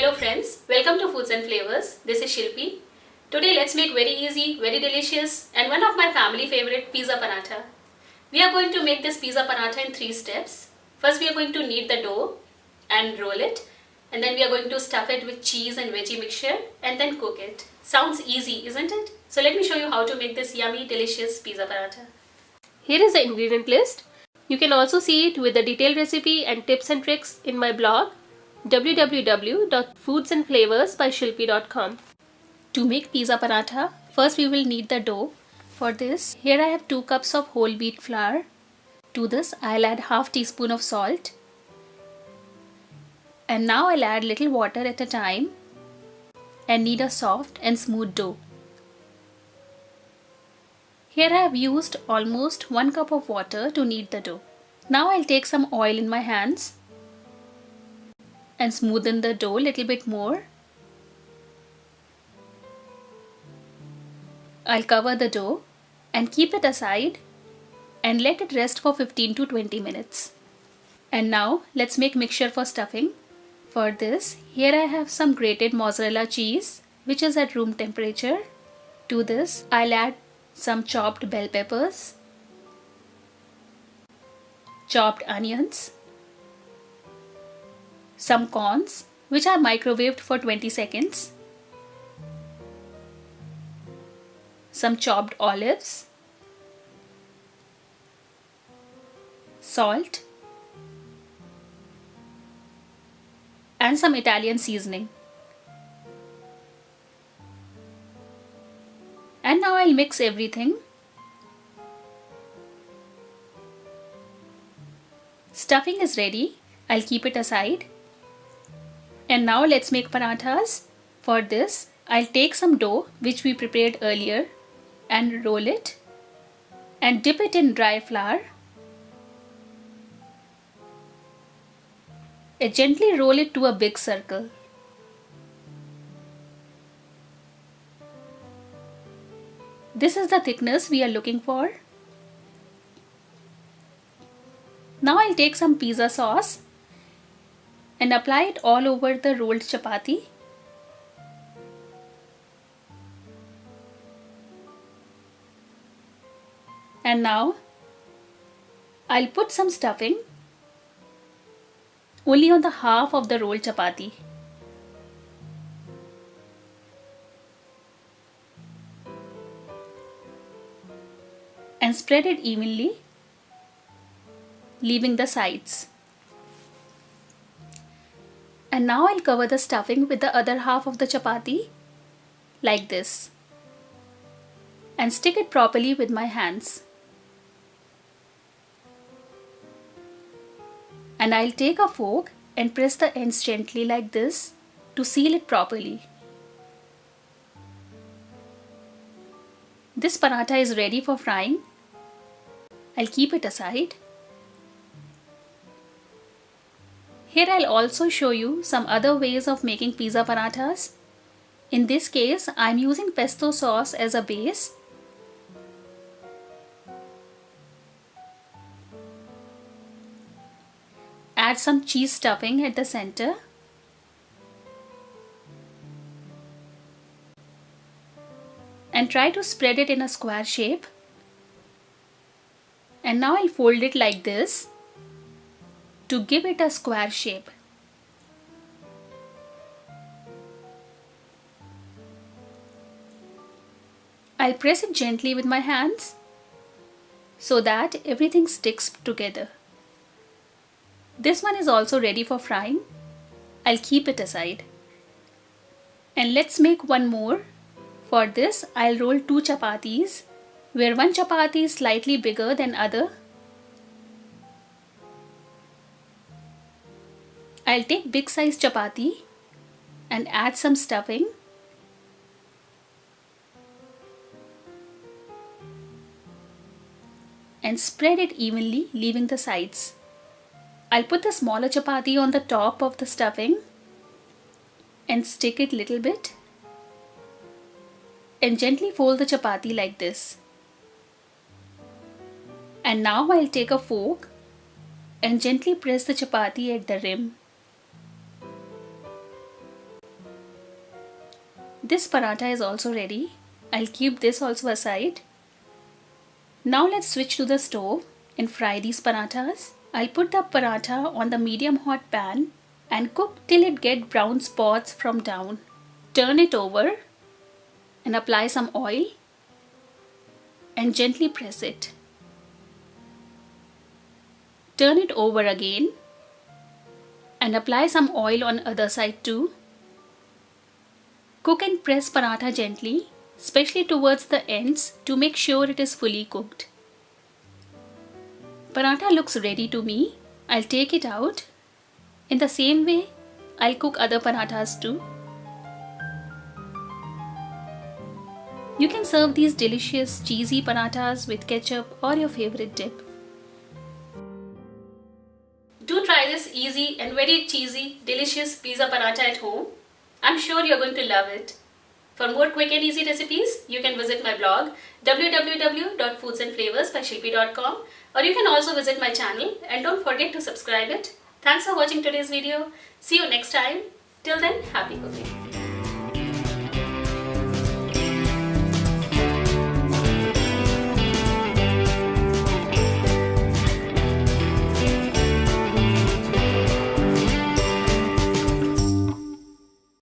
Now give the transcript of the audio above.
Hello friends, welcome to Foods and Flavors. This is Shilpi. Today let's make very easy, very delicious and one of my family favorite pizza paratha. We are going to make this pizza paratha in 3 steps. First we are going to knead the dough and roll it, and then we are going to stuff it with cheese and veggie mixture and then cook it. Sounds easy, isn't it? So let me show you how to make this yummy delicious pizza paratha. Here is the ingredient list. You can also see it with the detailed recipe and tips and tricks in my blog www.foodsandflavorsbyshilpi.com. To make pizza paratha, first we will knead the dough. For this, here I have 2 cups of whole wheat flour. To this, I'll add half teaspoon of salt. And now I'll add little water at a time and knead a soft and smooth dough. Here I have used almost 1 cup of water to knead the dough. Now I'll take some oil in my hands and smoothen the dough a little bit more. I'll cover the dough and keep it aside and let it rest for 15 to 20 minutes. And now let's make mixture for stuffing. For this, here I have some grated mozzarella cheese which is at room temperature. To this, I'll add some chopped bell peppers, chopped onions, some corns which are microwaved for 20 seconds, some chopped olives, salt, and some Italian seasoning. And now I'll mix everything. Stuffing is ready. I'll keep it aside. And now let's make parathas. For this, I'll take some dough which we prepared earlier and roll it and dip it in dry flour. And gently roll it to a big circle. This is the thickness we are looking for. Now I'll take some pizza sauce and apply it all over the rolled chapati. And now I'll put some stuffing only on the half of the rolled chapati. And spread it evenly, leaving the sides. And now I'll cover the stuffing with the other half of the chapati like this and stick it properly with my hands. And I'll take a fork and press the ends gently like this to seal it properly. This paratha is ready for frying. I'll keep it aside. Here I'll also show you some other ways of making pizza parathas. In this case, I'm using pesto sauce as a base. Add some cheese stuffing at the center. And try to spread it in a square shape. And now I'll fold it like this to give it a square shape. I'll press it gently with my hands so that everything sticks together. This one is also ready for frying. I'll keep it aside. And let's make one more. For this, I'll roll 2 chapatis, where one chapati is slightly bigger than other. I'll take big size chapati and add some stuffing. And spread it evenly, leaving the sides. I'll put the smaller chapati on the top of the stuffing and stick it little bit. And gently fold the chapati like this. And now I'll take a fork and gently press the chapati at the rim. This paratha is also ready. I'll keep this also aside. Now let's switch to the stove and fry these parathas. I'll put the paratha on the medium hot pan and cook till it gets brown spots from down. Turn it over and apply some oil and gently press it. Turn it over again and apply some oil on other side too. Cook and press paratha gently, especially towards the ends, to make sure it is fully cooked. Paratha looks ready to me. I'll take it out. In the same way, I'll cook other parathas too. You can serve these delicious cheesy parathas with ketchup or your favorite dip. Do try this easy and very cheesy, delicious pizza paratha at home. I'm sure you're going to love it. For more quick and easy recipes, you can visit my blog www.foodsandflavorsbyshilpi.com, or you can also visit my channel and don't forget to subscribe it. Thanks for watching today's video. See you next time. Till then, happy cooking.